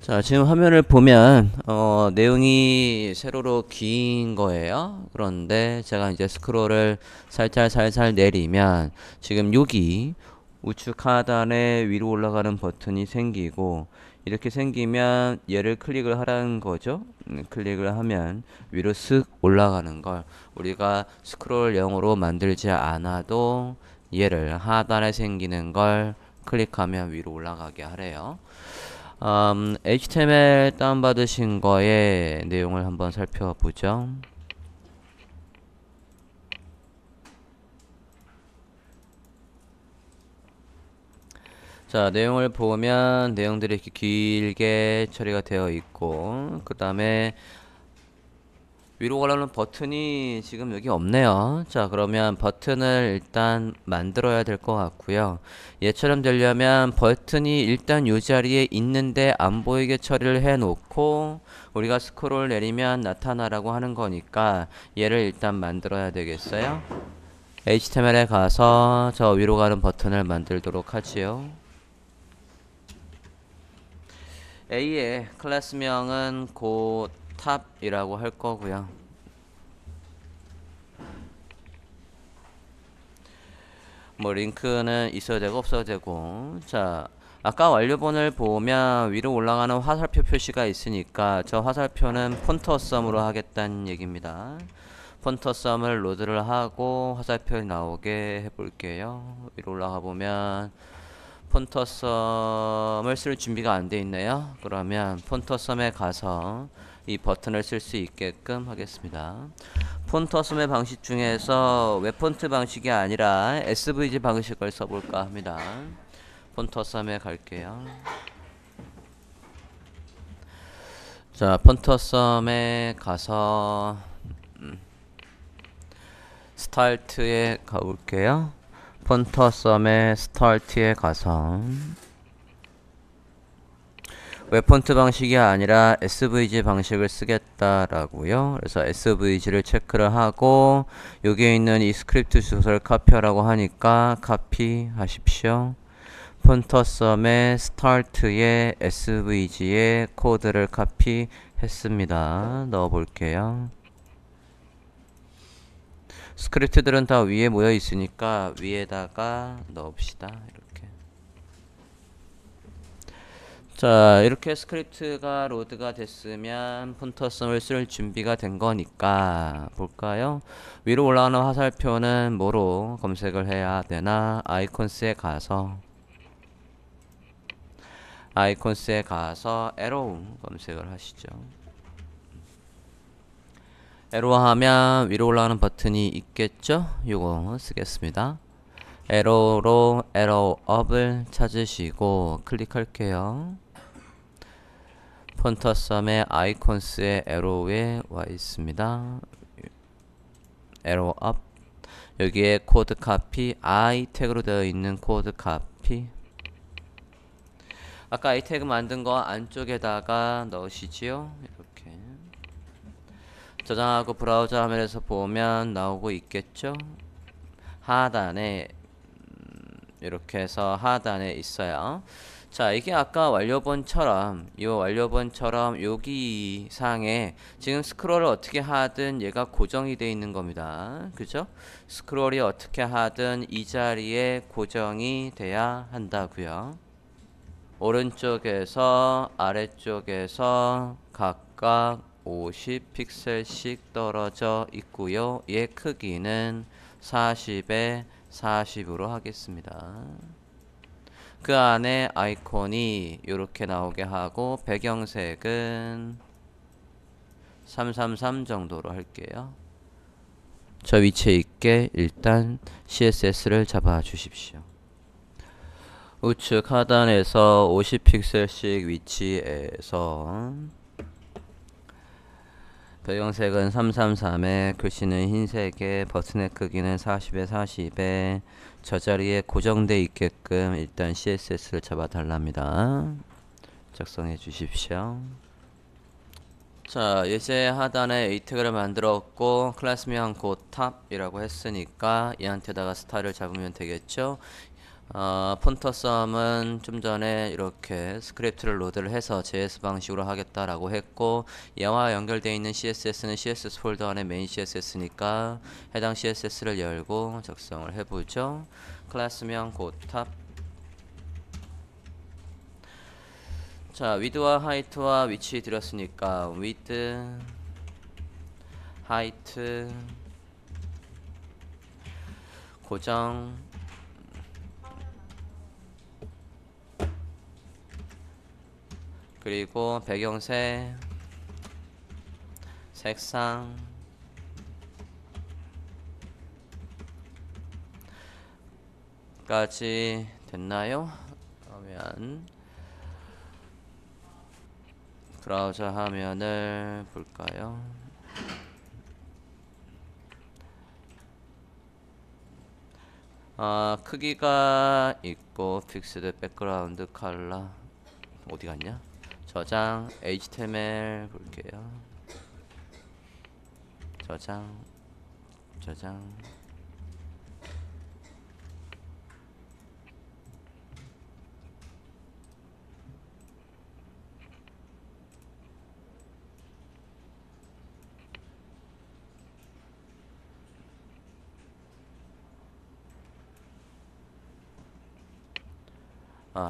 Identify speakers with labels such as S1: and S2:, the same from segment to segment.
S1: 자, 지금 화면을 보면 내용이 세로로 긴 거예요. 그런데 제가 이제 스크롤을 살살 내리면 지금 여기 우측 하단에 위로 올라가는 버튼이 생기고, 이렇게 생기면 얘를 클릭을 하라는 거죠. 클릭을 하면 위로 쓱 올라가는 걸 우리가 스크롤 0으로 만들지 않아도 얘를 하단에 생기는 걸 클릭하면 위로 올라가게 하래요. HTML 다운받으신 거의 내용을 한번 살펴보죠. 자, 내용을 보면 내용들이 이렇게 길게 처리가 되어 있고, 그 다음에 위로 올라오는 버튼이 지금 여기 없네요. 자, 그러면 버튼을 일단 만들어야 될 것 같고요. 얘처럼 되려면 버튼이 일단 이 자리에 있는데 안 보이게 처리를 해 놓고 우리가 스크롤 내리면 나타나라고 하는 거니까 얘를 일단 만들어야 되겠어요. HTML에 가서 저 위로 가는 버튼을 만들도록 하지요. A의 클래스명은 탑이라고 할 거고요. 뭐 링크는 있어야 되고 없어야 되고. 자, 아까 완료본을 보면 위로 올라가는 화살표 표시가 있으니까 저 화살표는 폰트어썸으로 하겠다는 얘기입니다. 폰트어썸을 로드를 하고 화살표 나오게 해볼게요. 위로 올라가 보면 폰트어썸을 쓸 준비가 안 돼 있네요. 그러면 폰트어썸에 가서 이 버튼을 쓸 수 있게끔 하겠습니다. 폰트어썸의 방식 중에서 웹폰트 방식이 아니라 SVG 방식을 써볼까 합니다. 폰트어썸에 갈게요. 자, 폰트어썸에 가서 스타트에 가볼게요. 폰트어썸의 스타트에 가서 웹폰트 방식이 아니라 SVG 방식을 쓰겠다라고요. 그래서 SVG를 체크를 하고 여기에 있는 이 스크립트 주소를 카피하라고 하니까 카피 하십시오. 폰트썸의 스타트에 SVG의 코드를 카피했습니다. 넣어볼게요. 스크립트들은 다 위에 모여 있으니까 위에다가 넣읍시다. 이렇게. 자, 이렇게 스크립트가 로드가 됐으면 폰트썸을 쓸 준비가 된 거니까 볼까요? 위로 올라가는 화살표는 뭐로 검색을 해야 되나? 아이콘스에 가서 에로우 검색을 하시죠. 에로우 하면 위로 올라가는 버튼이 있겠죠? 요거 쓰겠습니다. 에로우로 에로우업을 찾으시고 클릭할게요. 폰트썸의 아이콘스의 에로우에 와 있습니다. 에로우업, 여기에 코드 카피, I 태그로 되어 있는 코드 카피. 아까 I 태그 만든 거 안쪽에다가 넣으시지요. 이렇게 저장하고 브라우저 화면에서 보면 나오고 있겠죠. 하단에 이렇게 해서 하단에 있어요. 자, 이게 아까 완료본처럼 여기 상에 지금 스크롤을 어떻게 하든 얘가 고정이 되어 있는 겁니다. 그죠? 스크롤이 어떻게 하든 이 자리에 고정이 돼야 한다고요. 오른쪽에서 아래쪽에서 각각 50픽셀씩 떨어져 있고요. 얘 크기는 40에 40으로 하겠습니다. 그 안에 아이콘이 이렇게 나오게 하고 배경색은 333 정도로 할게요. 저 위치에 있게 일단 CSS를 잡아 주십시오. 우측 하단에서 50픽셀씩 위치에서 배경색은 333에 글씨는 흰색에 버튼의 크기는 40에 40에 저 자리에 고정되어 있게끔 일단 CSS를 잡아 달랍니다. 작성해 주십시오. 자, 이제 하단에 A 태그를 만들었고 클래스명 탑이라고 했으니까 얘한테다가 스타일을 잡으면 되겠죠. 폰터썸은 좀 전에 이렇게 스크립트를 로드를 해서 JS 방식으로 하겠다라고 했고, 얘와 연결되어 있는 CSS는 CSS 폴더 안에 메인 CSS니까 해당 CSS를 열고 작성을 해보죠. 클래스명 고탑. 자, 위드와 하이트와 위치 드렸으니까 위드, 하이트, 고정, 그리고 배경색, 색상, 까지 됐나요? 그러면 브라우저 화면을 볼까요? 크기가 있고 픽스드 백그라운드 컬러 어디 갔냐? 저장 HTML 볼게요. 저장.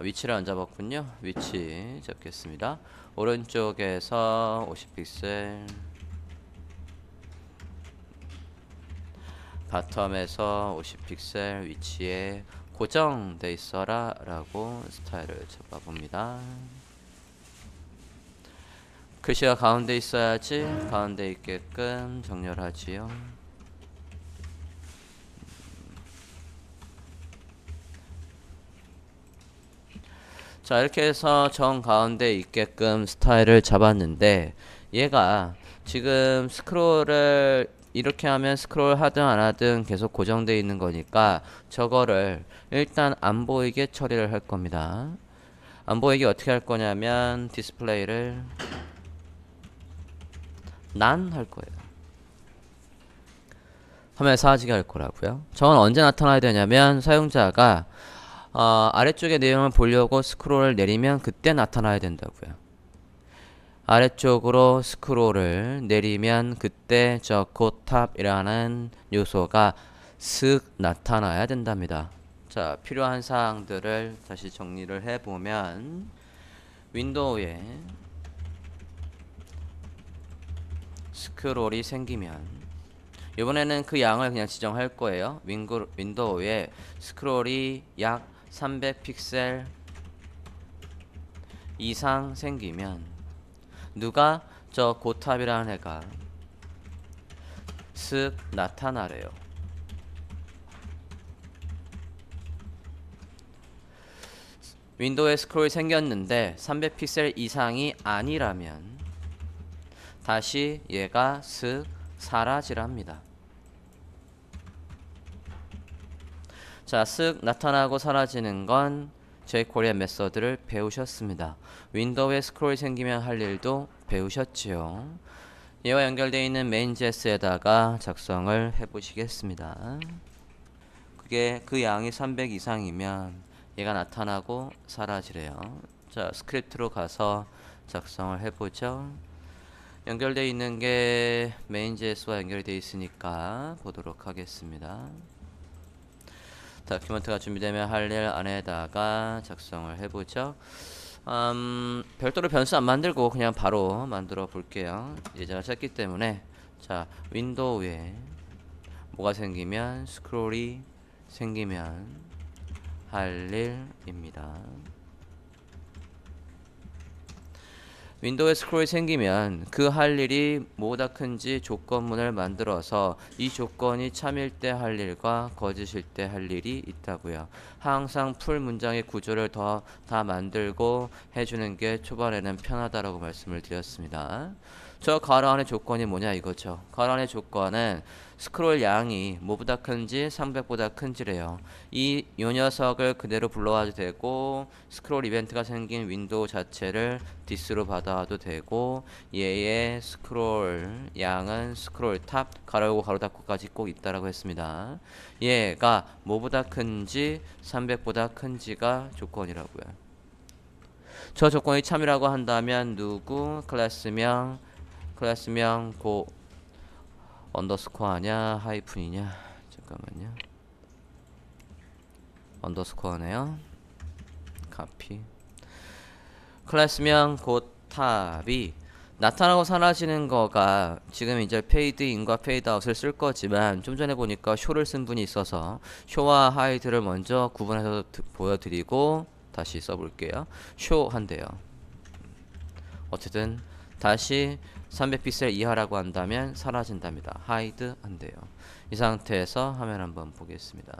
S1: 위치를 안 잡았군요. 위치 잡겠습니다. 오른쪽에서 50픽셀, 바텀에서 50픽셀 위치에 고정돼 있어라 라고 스타일을 잡아봅니다. 글씨가 가운데 있어야지 가운데 있게끔 정렬하지요. 자, 이렇게 해서 정 가운데 있게끔 스타일을 잡았는데, 얘가 지금 스크롤을 이렇게 하면 스크롤 하든 안 하든 계속 고정되어 있는 거니까 저거를 일단 안 보이게 처리를 할 겁니다. 안 보이게 어떻게 할 거냐면 디스플레이를 난 할 거예요. 화면에 사라지게 할 거라고요. 저건 언제 나타나야 되냐면 사용자가 아래쪽의 내용을 보려고 스크롤을 내리면 그때 나타나야 된다고요. 아래쪽으로 스크롤을 내리면 그때 저 고탑이라는 요소가 슥 나타나야 된답니다. 자, 필요한 사항들을 다시 정리를 해보면 윈도우에 스크롤이 생기면 이번에는 그 양을 그냥 지정할 거예요. 윈도우에 스크롤이 약 300픽셀 이상 생기면 누가 저 고탑이라는 애가 슥 나타나래요. 윈도우에 스크롤이 생겼는데 300픽셀 이상이 아니라면 다시 얘가 슥 사라지랍니다. 자, 쓱 나타나고 사라지는 건 jQuery 메서드를 배우셨습니다. 윈도우에 스크롤이 생기면 할 일도 배우셨지요. 얘와 연결되어 있는 main.js에다가 작성을 해보시겠습니다. 그게 그 양이 300 이상이면 얘가 나타나고 사라지래요. 자, 스크립트로 가서 작성을 해보죠. 연결되어 있는 게 main.js와 연결되어 있으니까 보도록 하겠습니다. 다큐멘트가 준비되면 할 일 안에다가 작성을 해보죠. 별도로 변수 안 만들고 그냥 바로 만들어 볼게요. 예제가 짧기 때문에. 자, 윈도우에 뭐가 생기면 스크롤이 생기면 할 일입니다. 윈도우에 스크롤이 생기면 그 할 일이 뭐보다 큰지 조건문을 만들어서 이 조건이 참일 때 할 일과 거짓일 때 할 일이 있다고요. 항상 풀 문장의 구조를 다 만들고 해주는 게 초반에는 편하다라고 말씀을 드렸습니다. 저 가로 안의 조건이 뭐냐 이거죠. 가로 안의 조건은 스크롤 양이 뭐보다 큰지 300보다 큰지래요. 요 녀석을 그대로 불러와도 되고 스크롤 이벤트가 생긴 윈도우 자체를 디스로 받아와도 되고 얘의 스크롤 양은 스크롤 탑 가로 열고 가로 닫고까지 꼭 있다라고 했습니다. 얘가 뭐보다 큰지 300보다 큰지가 조건이라고요. 저 조건이 참이라고 한다면 누구 클래스명 고 언더스코어냐 하이픈이냐 잠깐만요. 언더스코어네요. 카피 클래스명 곧 탑이 나타나고 사라지는 거가 지금 이제 페이드 인과 페이드 아웃을 쓸 거지만 좀 전에 보니까 쇼를 쓴 분이 있어서 쇼와 하이드를 먼저 구분해서 보여드리고 다시 써볼게요. 쇼 한대요. 어쨌든 다시 300픽셀 이하라고 한다면 사라진답니다. 하이드 한대요. 이 상태에서 화면 한번 보겠습니다.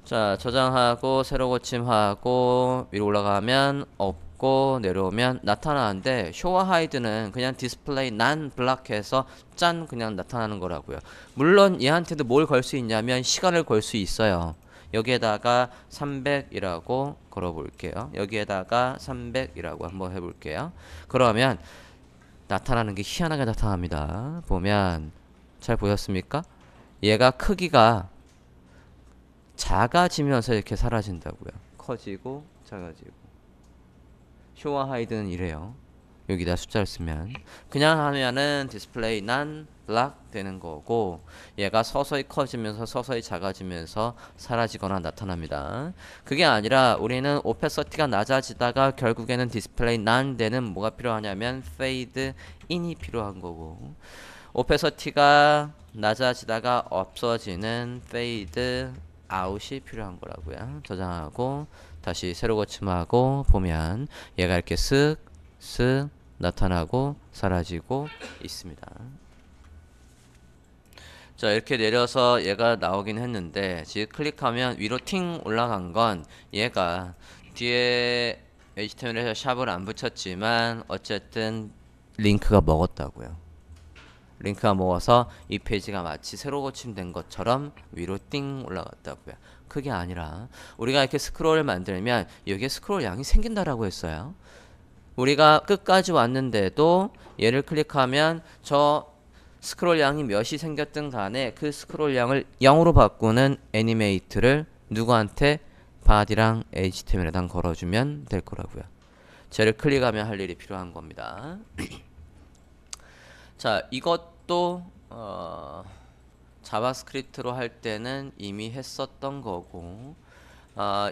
S1: 자, 저장하고 새로 고침하고 위로 올라가면 없고 내려오면 나타나는데 쇼와 하이드는 그냥 디스플레이 난 블락해서 짠 그냥 나타나는 거라고요. 물론 얘한테도 뭘 걸 수 있냐면 시간을 걸 수 있어요. 여기에다가 300이라고 걸어볼게요. 여기에다가 300이라고 한번 해볼게요. 그러면 나타나는 게 희한하게 나타납니다. 보면 잘 보였습니까? 얘가 크기가 작아지면서 이렇게 사라진다고요. 커지고 작아지고. 쇼와 하이드는 이래요. 여기다 숫자를 쓰면 그냥 하면은 디스플레이 난 블락 되는 거고 얘가 서서히 커지면서 서서히 작아지면서 사라지거나 나타납니다. 그게 아니라 우리는 오페서티가 낮아지다가 결국에는 디스플레이 난 되는 뭐가 필요하냐면 페이드 인이 필요한 거고 오페서티가 낮아지다가 없어지는 페이드 아웃이 필요한 거라고요. 저장하고 다시 새로 고침하고 보면 얘가 이렇게 쓱 나타나고 사라지고 있습니다. 자, 이렇게 내려서 얘가 나오긴 했는데 지금 클릭하면 위로 팅 올라간 건 얘가 뒤에 HTML에서 샵을 안 붙였지만 어쨌든 링크가 먹었다고요. 링크가 먹어서 이 페이지가 마치 새로 고침된 것처럼 위로 띵 올라갔다고요. 그게 아니라 우리가 이렇게 스크롤을 만들면 여기에 스크롤 양이 생긴다라고 했어요. 우리가 끝까지 왔는데도 얘를 클릭하면 저 스크롤 양이 몇이 생겼든 간에 그 스크롤 양을 0으로 바꾸는 애니메이트를 누구한테 바디랑 HTML에다 걸어주면 될 거라고요. 쟤를 클릭하면 할 일이 필요한 겁니다. 자, 이것도 자바스크립트로 할 때는 이미 했었던 거고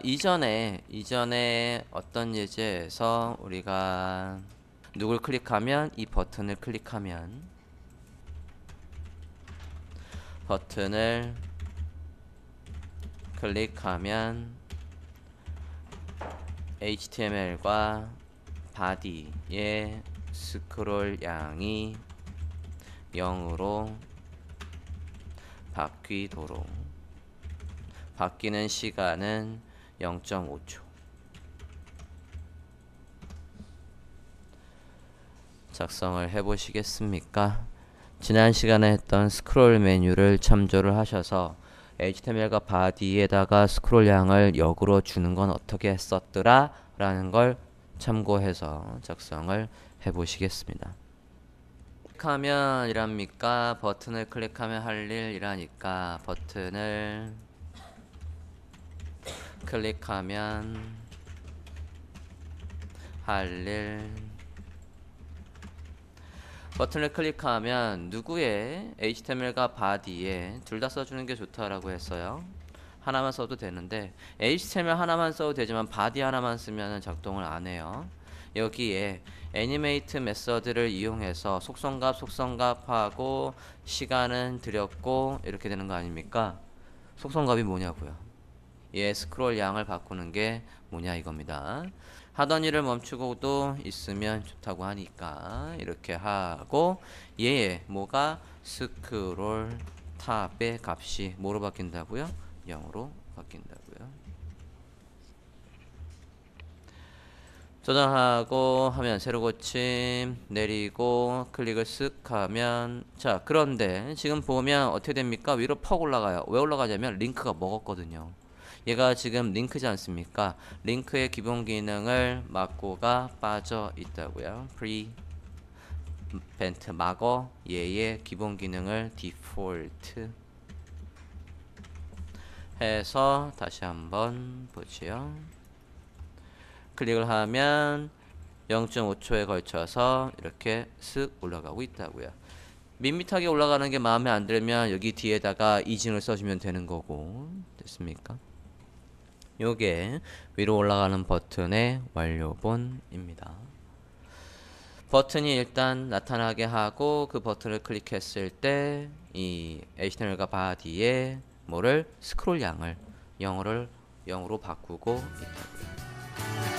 S1: 이전에 어떤 예제에서 우리가 누굴 클릭하면 이 버튼을 클릭하면 HTML과 바디의 스크롤 양이 0으로 바뀌도록 바뀌는 시간은 0.5초. 작성을 해보시겠습니까? 지난 시간에 했던 스크롤 메뉴를 참조를 하셔서 HTML과 바디에다가 스크롤 양을 역으로 주는 건 어떻게 했었더라? 라는 걸 참고해서 작성을 해보시겠습니다. 클릭하면 이랍니까? 버튼을 클릭하면 할 일 이라니까 버튼을 클릭하면 할 일 버튼을 클릭하면 누구의 HTML과 바디에 둘 다 써주는 게 좋다라고 했어요. 하나만 써도 되는데 HTML 하나만 써도 되지만 바디 하나만 쓰면 작동을 안 해요. 여기에 애니메이트 메서드를 이용해서 속성값하고 시간은 드렸고 이렇게 되는 거 아닙니까? 속성값이 뭐냐고요? 얘 스크롤 양을 바꾸는 게 뭐냐 이겁니다. 하던 일을 멈추고도 있으면 좋다고 하니까 이렇게 하고 얘의 뭐가 스크롤 탑의 값이 뭐로 바뀐다고요? 0으로 바뀐다고요. 저장하고 하면 새로 고침 내리고 클릭을 쓱 하면 자 그런데 지금 보면 어떻게 됩니까? 위로 퍽 올라가요. 왜 올라가냐면 링크가 먹었거든요. 얘가 지금 링크지 않습니까? 링크의 기본 기능을 막고가 빠져 있다고요. prevent 막어 얘의 기본 기능을 default 해서 다시 한번 보지요. 클릭을 하면 0.5초에 걸쳐서 이렇게 쓱 올라가고 있다고요. 밋밋하게 올라가는 게 마음에 안 들면 여기 뒤에다가 이징을 써주면 되는 거고. 됐습니까? 요게 위로 올라가는 버튼의 완료본입니다. 버튼이 일단 나타나게 하고 그 버튼을 클릭했을 때 이 HTML과 바디에 뭐를 스크롤 양을 0으로 바꾸고 있다고요.